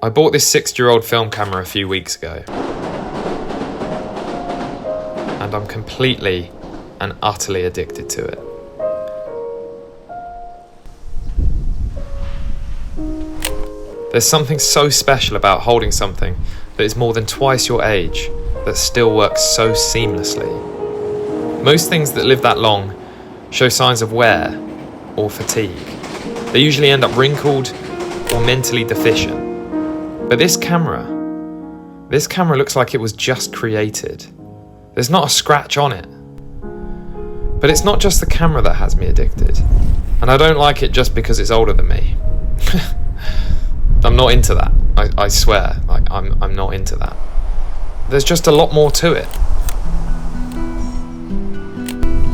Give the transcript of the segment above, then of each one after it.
I bought this 6-year-old film camera a few weeks ago, and I'm completely and utterly addicted to it. There's something so special about holding something that is more than twice your age that still works so seamlessly. Most things that live that long show signs of wear or fatigue. They usually end up wrinkled or mentally deficient. But this camera looks like it was just created. There's not a scratch on it. But it's not just the camera that has me addicted. And I don't like it just because it's older than me. I'm not into that. I swear, I'm not into that. There's just a lot more to it.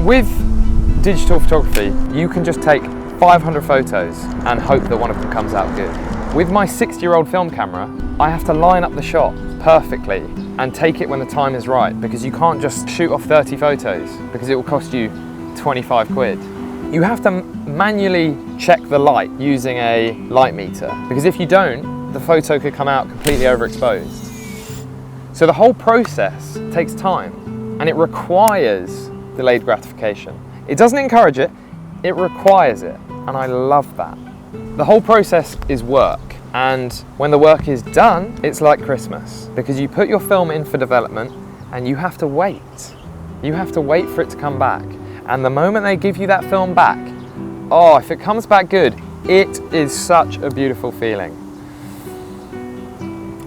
With digital photography, you can just take 500 photos and hope that one of them comes out good. With my 6-year-old film camera, I have to line up the shot perfectly and take it when the time is right, because you can't just shoot off 30 photos because it will cost you 25 quid. You have to manually check the light using a light meter, because if you don't, the photo could come out completely overexposed. So the whole process takes time, and it requires delayed gratification. It doesn't encourage it, it requires it, and I love that. The whole process is work, and when the work is done, it's like Christmas, because you put your film in for development and you have to wait. You have to wait for it to come back. And the moment they give you that film back, oh, if it comes back good, it is such a beautiful feeling.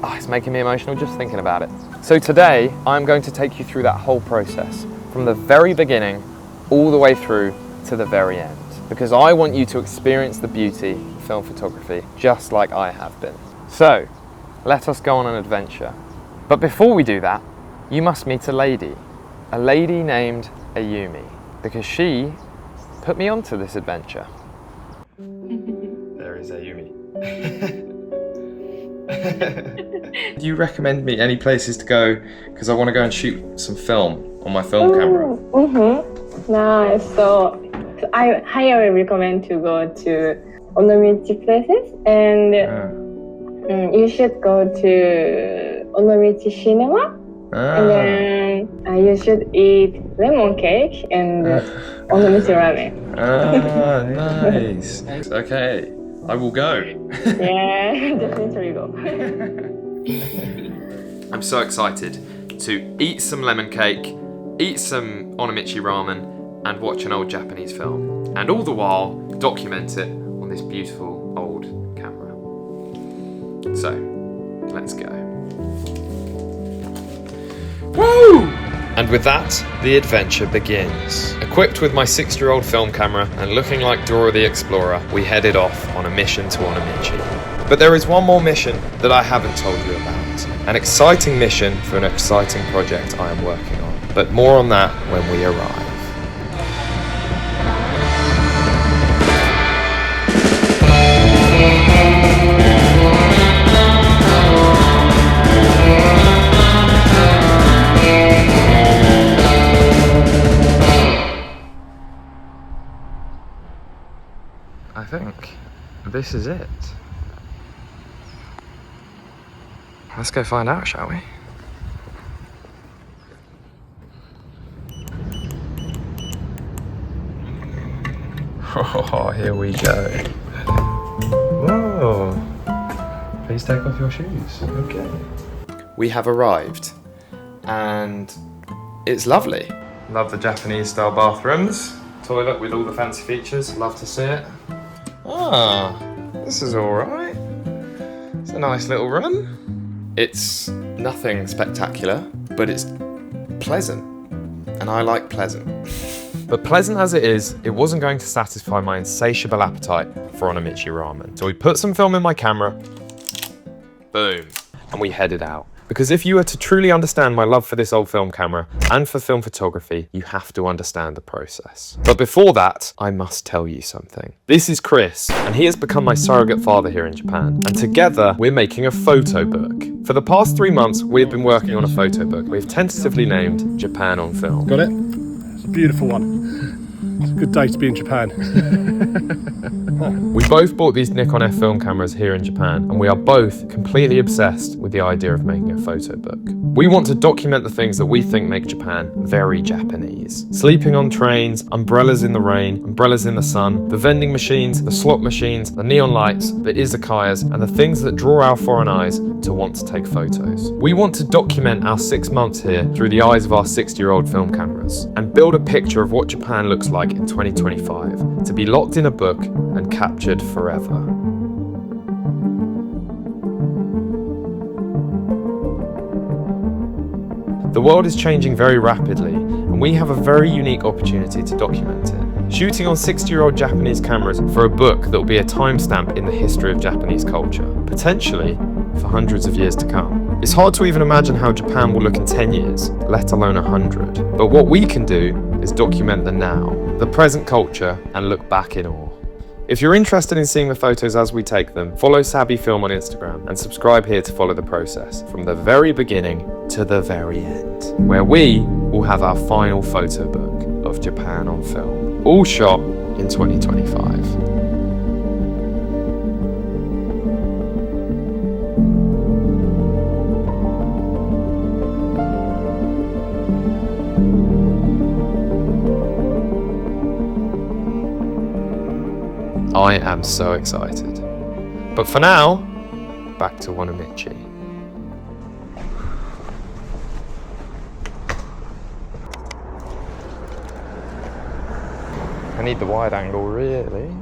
Oh, it's making me emotional just thinking about it. So today, I'm going to take you through that whole process, from the very beginning all the way through to the very end, because I want you to experience the beauty of film photography just like I have been. So, let us go on an adventure. But before we do that, you must meet a lady named Ayumi, because she put me onto this adventure. There is Ayumi. Do you recommend me any places to go? Because I want to go and shoot some film on my film camera. Nice. So I highly recommend to go to Onomichi places, and you should go to Onomichi cinema, and then you should eat lemon cake and Onomichi ramen. Nice. Okay, I will go. Yeah, definitely go. I'm so excited to eat some lemon cake, eat some Onomichi ramen, and watch an old Japanese film, and all the while document it on this beautiful old camera. So, let's go. Woo! And with that, the adventure begins. Equipped with my 6-year-old film camera and looking like Dora the Explorer, we headed off on a mission to Onomichi. But there is one more mission that I haven't told you about. An exciting mission for an exciting project I am working on. But more on that when we arrive. I think this is it. Let's go find out, shall we? Oh, here we go. Whoa. Please take off your shoes. Okay. We have arrived, and it's lovely. Love the Japanese style bathrooms. Toilet with all the fancy features. Love to see it. Ah, this is all right. It's a nice little room. It's nothing spectacular, but it's pleasant, and I like pleasant. But pleasant as it is, it wasn't going to satisfy my insatiable appetite for Onomichi ramen. So we put some film in my camera, boom, and we headed out. Because if you are to truly understand my love for this old film camera and for film photography, you have to understand the process. But before that, I must tell you something. This is Chris, and he has become my surrogate father here in Japan. And together, we're making a photo book. For the past 3 months, we've been working on a photo book. We've tentatively named Japan on Film. Got it? It's a beautiful one. It's a good day to be in Japan. We both bought these Nikon F film cameras here in Japan, and we are both completely obsessed with the idea of making a photo book. We want to document the things that we think make Japan very Japanese. Sleeping on trains, umbrellas in the rain, umbrellas in the sun, the vending machines, the slot machines, the neon lights, the izakayas, and the things that draw our foreign eyes to want to take photos. We want to document our 6 months here through the eyes of our 60-year-old film cameras, and build a picture of what Japan looks like in 2025, to be locked in a book and captured forever. The world is changing very rapidly, and we have a very unique opportunity to document it. Shooting on 60-year-old Japanese cameras for a book that will be a timestamp in the history of Japanese culture, potentially for hundreds of years to come. It's hard to even imagine how Japan will look in 10 years, let alone 100. But what we can do is document the now, the present culture, and look back in awe. If you're interested in seeing the photos as we take them, follow Sabi Film on Instagram and subscribe here to follow the process from the very beginning to the very end, where we will have our final photo book of Japan on film, all shot in 2025. I am so excited. But for now, back to Onomichi. I need the wide angle, really.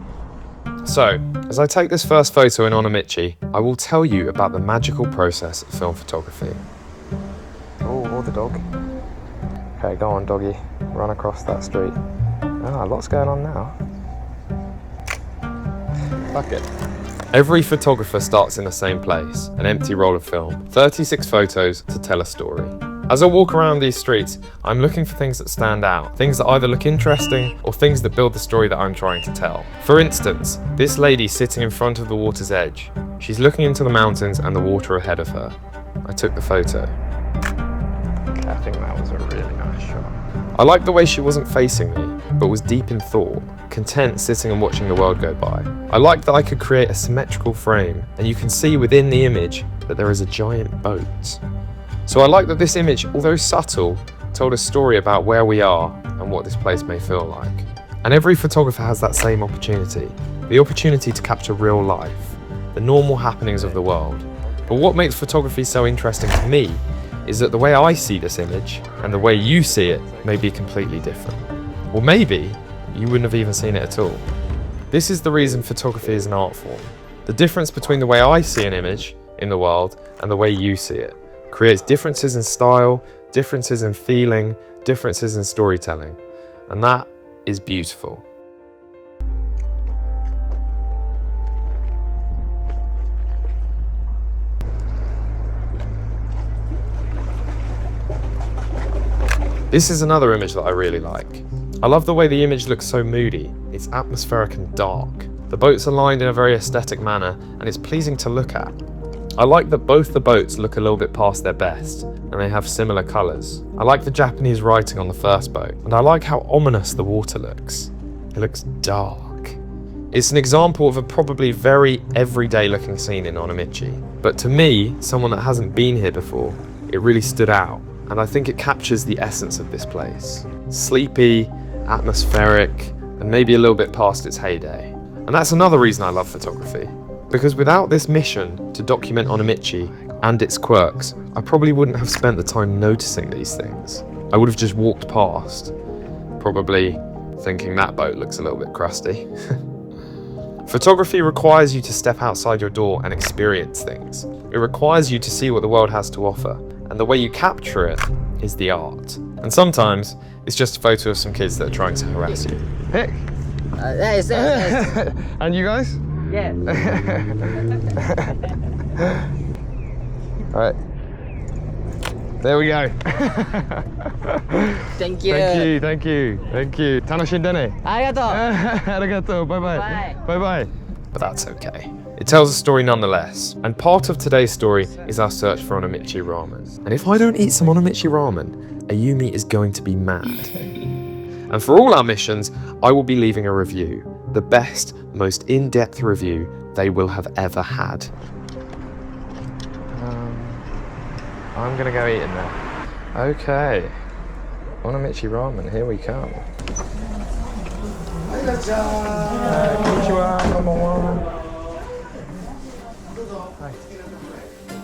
So, as I take this first photo in Onomichi, I will tell you about the magical process of film photography. Oh, or the dog. Okay, go on, doggy. Run across that street. Ah, lots going on now. Fuck it. Every photographer starts in the same place, an empty roll of film, 36 photos to tell a story. As I walk around these streets, I'm looking for things that stand out, things that either look interesting or things that build the story that I'm trying to tell. For instance, this lady sitting in front of the water's edge. She's looking into the mountains and the water ahead of her. I took the photo. Okay, I think that was a really nice shot. I liked the way she wasn't facing me, but was deep in thought, content sitting and watching the world go by. I liked that I could create a symmetrical frame, and you can see within the image that there is a giant boat. So I like that this image, although subtle, told a story about where we are and what this place may feel like. And every photographer has that same opportunity, the opportunity to capture real life, the normal happenings of the world. But what makes photography so interesting to me is that the way I see this image and the way you see it may be completely different. Or maybe you wouldn't have even seen it at all. This is the reason photography is an art form. The difference between the way I see an image in the world and the way you see it creates differences in style, differences in feeling, differences in storytelling. And that is beautiful. This is another image that I really like. I love the way the image looks so moody. It's atmospheric and dark. The boats are lined in a very aesthetic manner, and it's pleasing to look at. I like that both the boats look a little bit past their best, and they have similar colours. I like the Japanese writing on the first boat, and I like how ominous the water looks. It looks dark. It's an example of a probably very everyday looking scene in Onomichi. But to me, someone that hasn't been here before, it really stood out. And I think it captures the essence of this place. Sleepy, atmospheric, and maybe a little bit past its heyday. And that's another reason I love photography. Because without this mission to document Onomichi and its quirks, I probably wouldn't have spent the time noticing these things. I would have just walked past, probably thinking that boat looks a little bit crusty. Photography requires you to step outside your door and experience things. It requires you to see what the world has to offer. And the way you capture it is the art. And sometimes it's just a photo of some kids that are trying to harass you. Hey! Yes. And you guys? Yes. Alright. There we go. Thank you. Thank you. 楽しんでね。ありがとう。ありがとう。Bye bye. Bye. Bye bye. But that's okay. It tells a story nonetheless, and part of today's story is our search for Onomichi ramen. And if I don't eat some Onomichi ramen, Ayumi is going to be mad. And for all our missions, I will be leaving a review. The best, most in-depth review they will have ever had. I'm gonna go eat in there. Okay. Onomichi ramen, here we come. Konnichiwa, konbanwa.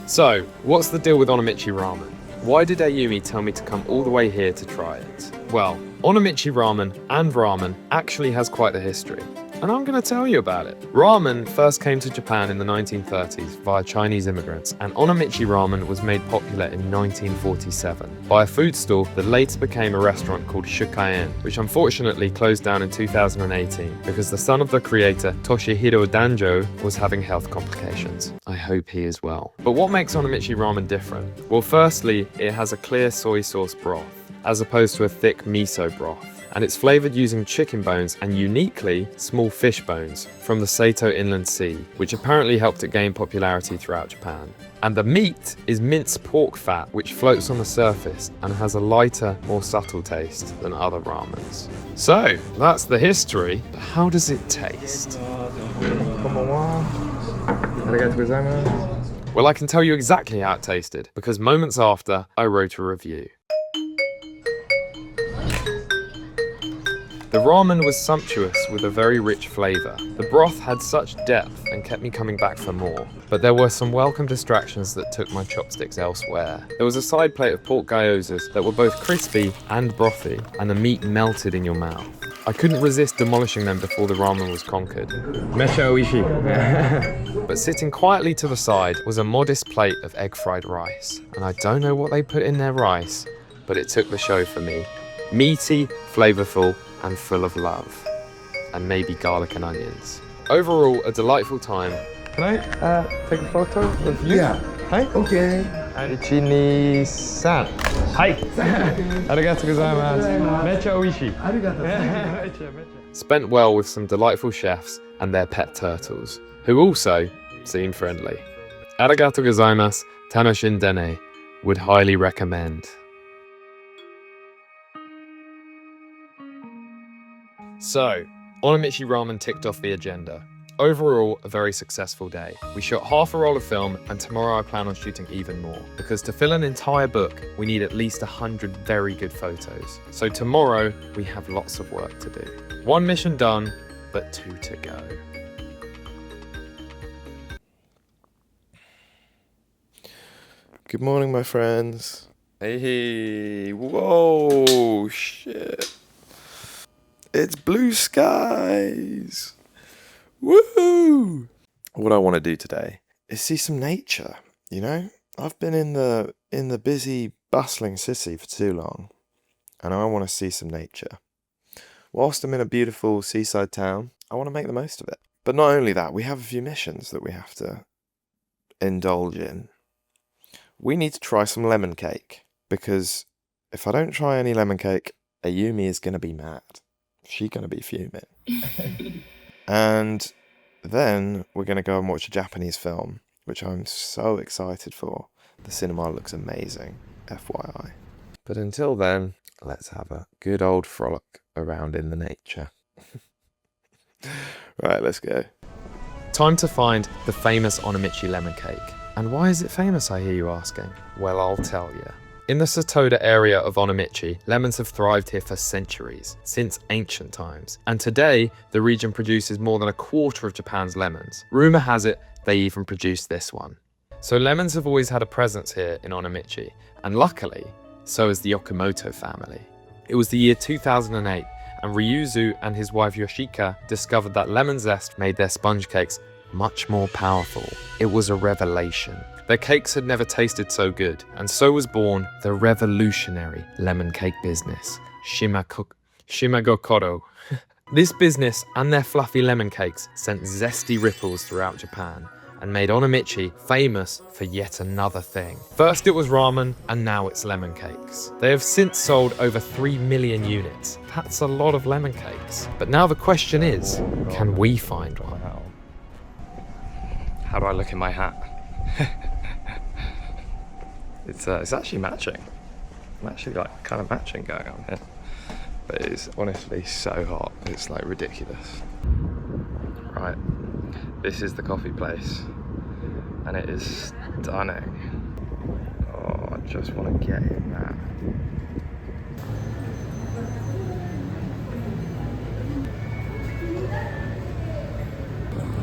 So, what's the deal with Onomichi ramen? Why did Ayumi tell me to come all the way here to try it? Well, Onomichi ramen and ramen actually has quite a history, and I'm going to tell you about it. Ramen first came to Japan in the 1930s via Chinese immigrants, and Onomichi ramen was made popular in 1947 by a food stall that later became a restaurant called Shukaen, which unfortunately closed down in 2018 because the son of the creator, Toshihiro Danjo, was having health complications. I hope he is well. But what makes Onomichi ramen different? Well, firstly, it has a clear soy sauce broth, as opposed to a thick miso broth. And it's flavored using chicken bones and uniquely small fish bones from the Sato Inland Sea, which apparently helped it gain popularity throughout Japan. And the meat is minced pork fat, which floats on the surface and has a lighter, more subtle taste than other ramens. So, that's the history. But how does it taste? Well, I can tell you exactly how it tasted, because moments after, I wrote a review. The ramen was sumptuous with a very rich flavour. The broth had such depth and kept me coming back for more. But there were some welcome distractions that took my chopsticks elsewhere. There was a side plate of pork gyozas that were both crispy and brothy, and the meat melted in your mouth. I couldn't resist demolishing them before the ramen was conquered. Mecha oishi. But sitting quietly to the side was a modest plate of egg fried rice. And I don't know what they put in their rice, but it took the show for me. Meaty, flavourful, and full of love, and maybe garlic and onions. Overall, a delightful time. Can I take a photo of you? Yeah. Hi. Okay. Ichi-ni-san. Hi. Arigatou gozaimasu. Mecha oishi. Arigatou. Spent well with some delightful chefs and their pet turtles, who also seem friendly. Arigatou gozaimasu. Tanoshin dene. Would highly recommend. So, Onomichi ramen ticked off the agenda. Overall, a very successful day. We shot half a roll of film, and tomorrow I plan on shooting even more, because to fill an entire book, we need at least 100 very good photos. So tomorrow, we have lots of work to do. One mission done, but 2 to go. Good morning, my friends. Hey, whoa, shit. It's blue skies. Woo! What I want to do today is see some nature, you know? I've been in the busy, bustling city for too long, and I want to see some nature. Whilst I'm in a beautiful seaside town, I want to make the most of it. But not only that, we have a few missions that we have to indulge in. We need to try some lemon cake, because if I don't try any lemon cake, Ayumi is going to be mad. She's going to be fuming. And then we're going to go and watch a Japanese film, which I'm so excited for. The cinema looks amazing, FYI. But until then, let's have a good old frolic around in the nature. Right, let's go. Time to find the famous Onomichi lemon cake. And why is it famous, I hear you asking? Well, I'll tell you. In the Satoda area of Onomichi, lemons have thrived here for centuries, since ancient times. And today, the region produces more than a quarter of Japan's lemons. Rumour has it, they even produce this one. So lemons have always had a presence here in Onomichi, and luckily, so has the Okamoto family. It was the year 2008, and Ryuzu and his wife Yoshika discovered that lemon zest made their sponge cakes much more powerful. It was a revelation. Their cakes had never tasted so good, and so was born the revolutionary lemon cake business, Shimagokoro. This business and their fluffy lemon cakes sent zesty ripples throughout Japan, and made Onomichi famous for yet another thing. First it was ramen, and now it's lemon cakes. They have since sold over 3 million units. That's a lot of lemon cakes. But now the question is, can we find one? How do I look in my hat? It's actually matching. I'm actually like kind of matching going on here. But it's honestly so hot, it's like ridiculous. Right, this is the coffee place, and it is stunning. Oh, I just want to get in that.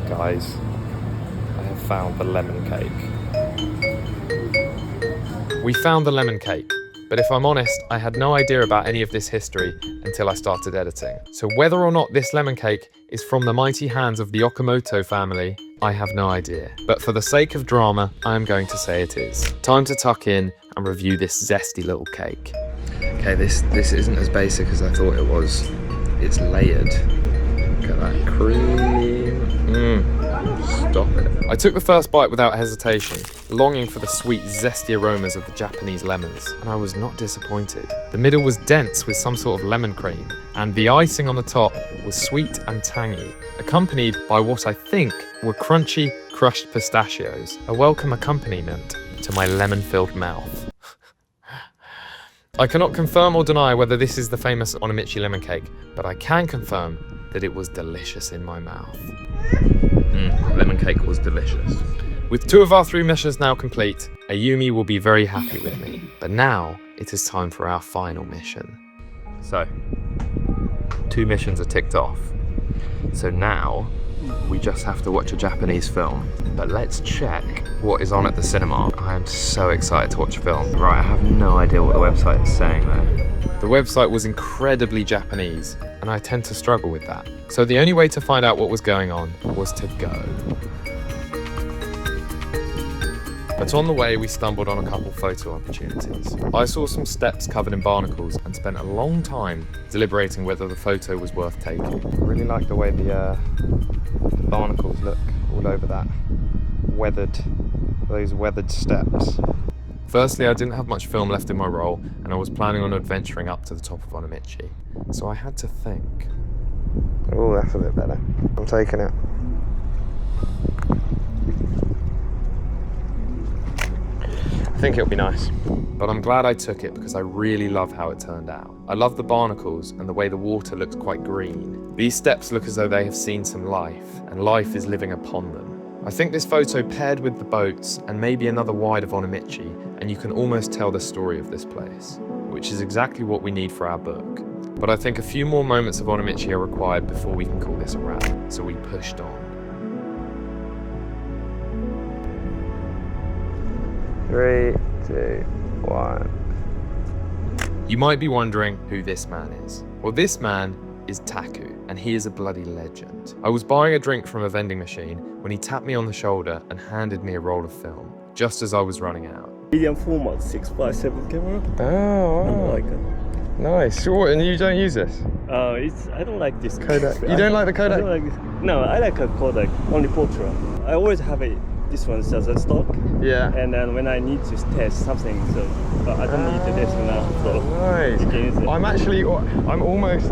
Guys, I have found the lemon cake. We found the lemon cake, but if I'm honest, I had no idea about any of this history until I started editing. So whether or not this lemon cake is from the mighty hands of the Okamoto family, I have no idea. But for the sake of drama, I am going to say it is. Time to tuck in and review this zesty little cake. Okay, this isn't as basic as I thought it was. It's layered. Look at that cream. Stop it. I took the first bite without hesitation, longing for the sweet, zesty aromas of the Japanese lemons, and I was not disappointed. The middle was dense with some sort of lemon cream, and the icing on the top was sweet and tangy, accompanied by what I think were crunchy, crushed pistachios, a welcome accompaniment to my lemon-filled mouth. I cannot confirm or deny whether this is the famous Onomichi lemon cake, but I can confirm that it was delicious in my mouth. Lemon cake was delicious. With 2 of our 3 missions now complete, Ayumi will be very happy with me. But now, it is time for our final mission. So, 2 missions are ticked off. So now, we just have to watch a Japanese film. But let's check what is on at the cinema. I am so excited to watch a film. Right, I have no idea what the website is saying though. The website was incredibly Japanese, and I tend to struggle with that. So the only way to find out what was going on was to go. But on the way, we stumbled on a couple photo opportunities. I saw some steps covered in barnacles and spent a long time deliberating whether the photo was worth taking. I really like the way the barnacles look all over that those weathered steps. Firstly, I didn't have much film left in my roll, and I was planning on adventuring up to the top of Onomichi. So I had to think. Oh, that's a bit better. I'm taking it. I think it'll be nice. But I'm glad I took it because I really love how it turned out. I love the barnacles and the way the water looks quite green. These steps look as though they have seen some life, and life is living upon them. I think this photo paired with the boats and maybe another wide of Onomichi, and you can almost tell the story of this place, which is exactly what we need for our book. But I think a few more moments of Onomichi are required before we can call this a wrap, so we pushed on. 3, 2, 1. You might be wondering who this man is. Well, this man is Taku, and he is a bloody legend. I was buying a drink from a vending machine when he tapped me on the shoulder and handed me a roll of film, just as I was running out. Medium format 6x7 camera. Oh, wow. Like it. Nice. So what, and you don't use this? I don't like this Kodak. You don't like the Kodak? I don't like this. No, I like a Kodak, only portrait. I always have this one as a stock. Yeah. And then when I need to test something, so but I don't need to test now. So Nice. you can use it. I'm almost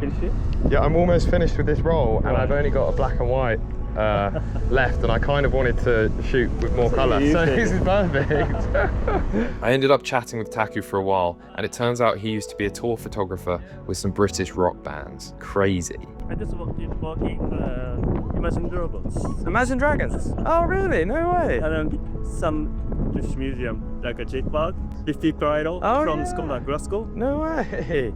Finish it? yeah, I'm almost finished with this roll, and Right. I've only got a black and white left, and I kind of wanted to shoot with more colour, so this is perfect. I ended up chatting with Taku for a while, and it turns out he used to be a tour photographer with some British rock bands. Crazy. I just worked in Imagine Dragons. Imagine Dragons? Oh really? No way. And some British museum, like a jetpack, 50 idol from Scotland, Glasgow. No way.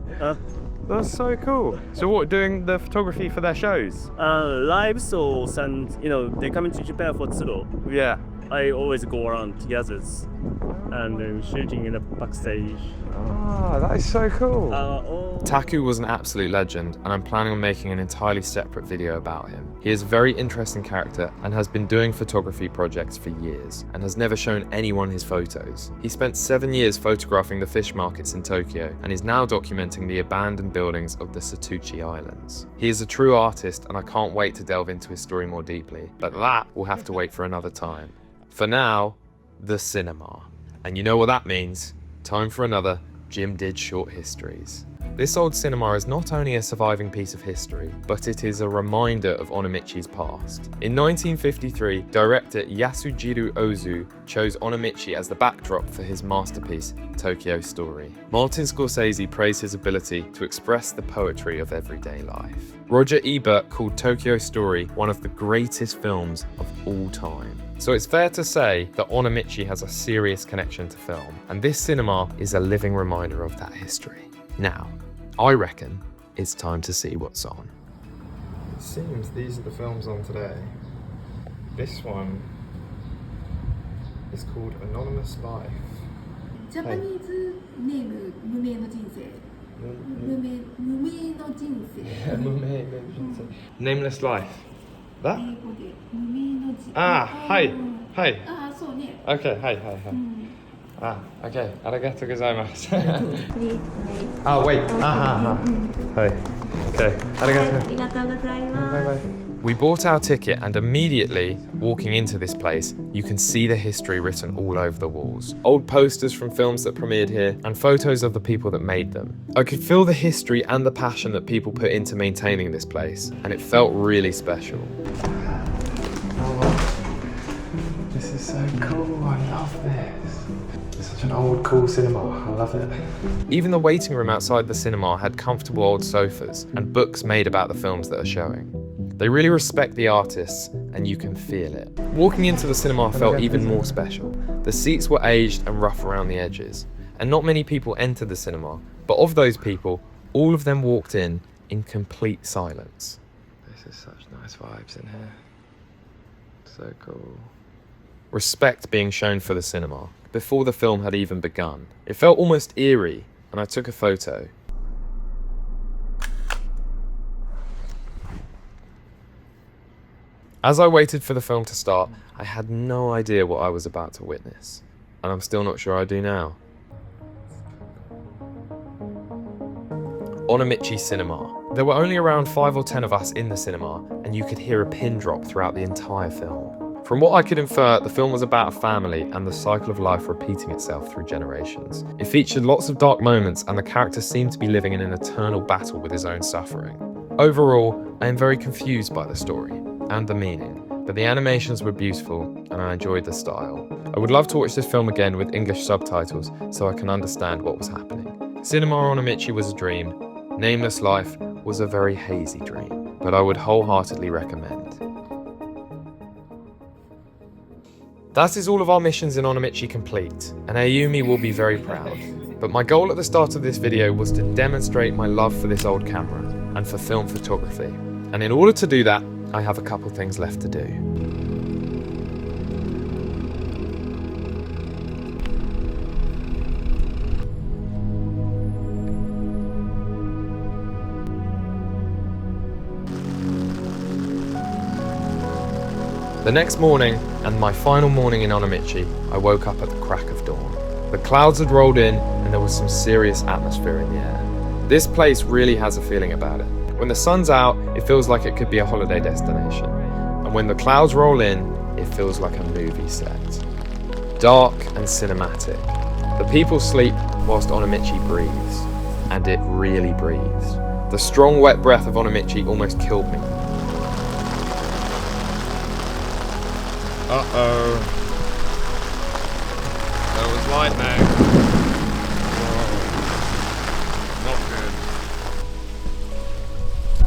That's so cool. So what, doing the photography for their shows? Live shows, and they come into Japan for tour. Yeah. I always go around together and shooting in the backstage. Ah, that is so cool. Oh. Taku was an absolute legend, and I'm planning on making an entirely separate video about him. He is a very interesting character and has been doing photography projects for years, and has never shown anyone his photos. He spent 7 years photographing the fish markets in Tokyo, and is now documenting the abandoned buildings of the Satuchi Islands. He is a true artist, and I can't wait to delve into his story more deeply, but that will have to wait for another time. For now, the cinema. And you know what that means. Time for another Jim Did Short Histories. This old cinema is not only a surviving piece of history, but it is a reminder of Onomichi's past. In 1953, director Yasujiro Ozu chose Onomichi as the backdrop for his masterpiece, Tokyo Story. Martin Scorsese praised his ability to express the poetry of everyday life. Roger Ebert called Tokyo Story one of the greatest films of all time. So it's fair to say that Onomichi has a serious connection to film, and this cinema is a living reminder of that history. Now, I reckon it's time to see what's on. It seems these are the films on today. This one is called Anonymous Life. Japanese name 無名の人生 Nameless Life. That? 英語で無名の人生 Hi. ああそうね Okay, hi. Okay. Arigatou gozaimasu. Please Oh, wait. Hi. Okay. Arigatou. ありがとうございます Bye. We bought our ticket, and immediately, walking into this place, you can see the history written all over the walls. Old posters from films that premiered here, and photos of the people that made them. I could feel the history and the passion that people put into maintaining this place, and it felt really special. This is so cool, I love this. It's such an old, cool cinema, I love it. Even the waiting room outside the cinema had comfortable old sofas and books made about the films that are showing. They really respect the artists, and you can feel it. Walking into the cinema felt even more special. The seats were aged and rough around the edges, and not many people entered the cinema, but of those people, all of them walked in complete silence. This is such nice vibes in here. So cool. Respect being shown for the cinema, before the film had even begun. It felt almost eerie, and I took a photo. As I waited for the film to start, I had no idea what I was about to witness, and I'm still not sure I do now. Onomichi Cinema. There were only around 5 or 10 of us in the cinema, and you could hear a pin drop throughout the entire film. From what I could infer, the film was about a family and the cycle of life repeating itself through generations. It featured lots of dark moments, and the character seemed to be living in an eternal battle with his own suffering. Overall, I am very confused by the story and the meaning, but the animations were beautiful and I enjoyed the style. I would love to watch this film again with English subtitles so I can understand what was happening. Cinema Onomichi was a dream. Nameless Life was a very hazy dream, but I would wholeheartedly recommend. That is all of our missions in Onomichi complete, and Ayumi will be very proud. But my goal at the start of this video was to demonstrate my love for this old camera and for film photography. And in order to do that, I have a couple things left to do. The next morning, and my final morning in Onomichi, I woke up at the crack of dawn. The clouds had rolled in and there was some serious atmosphere in the air. This place really has a feeling about it. When the sun's out, it feels like it could be a holiday destination. And when the clouds roll in, it feels like a movie set. Dark and cinematic. The people sleep whilst Onomichi breathes. And it really breathes. The strong wet breath of Onomichi almost killed me. Uh-oh. There was lightning. Not good.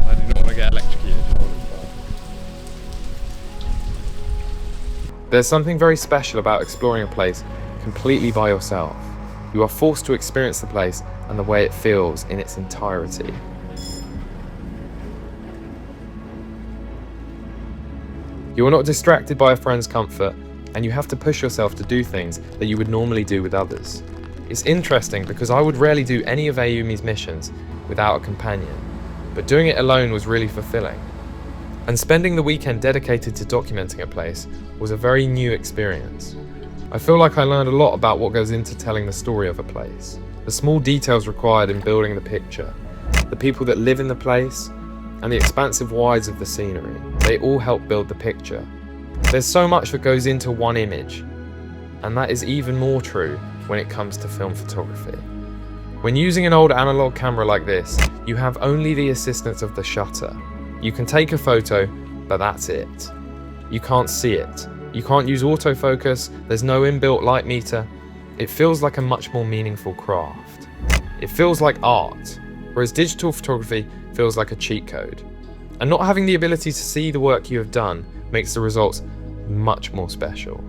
I do not want to get electrocuted. There's something very special about exploring a place completely by yourself. You are forced to experience the place and the way it feels in its entirety. You are not distracted by a friend's comfort, and you have to push yourself to do things that you would normally do with others. It's interesting because I would rarely do any of Ayumi's missions without a companion, but doing it alone was really fulfilling. And spending the weekend dedicated to documenting a place was a very new experience. I feel like I learned a lot about what goes into telling the story of a place, the small details required in building the picture, the people that live in the place, and the expansive wides of the scenery. They all help build the picture. There's so much that goes into one image, and that is even more true when it comes to film photography. When using an old analog camera like this, you have only the assistance of the shutter. You can take a photo, but that's it. You can't see it. You can't use autofocus, there's no inbuilt light meter. It feels like a much more meaningful craft. It feels like art, whereas digital photography feels like a cheat code. And not having the ability to see the work you have done makes the results much more special.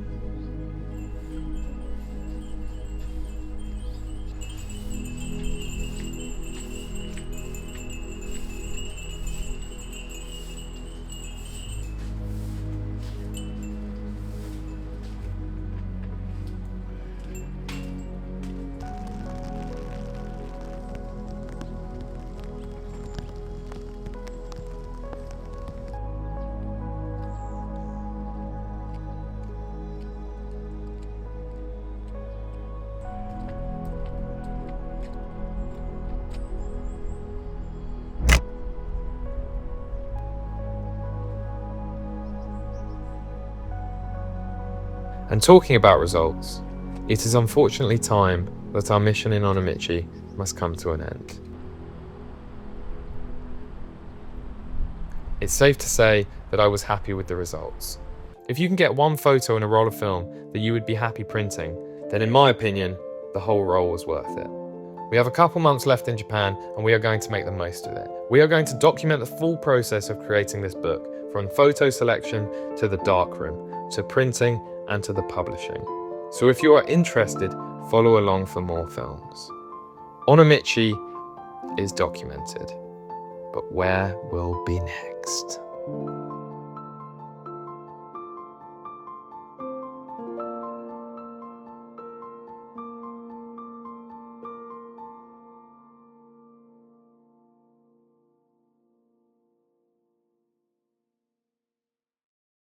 And talking about results, it is unfortunately time that our mission in Onomichi must come to an end. It's safe to say that I was happy with the results. If you can get one photo in a roll of film that you would be happy printing, then in my opinion, the whole roll was worth it. We have a couple months left in Japan and we are going to make the most of it. We are going to document the full process of creating this book, from photo selection to the darkroom, to printing and to the publishing. So if you are interested, follow along for more films. Onomichi is documented, but where will be next?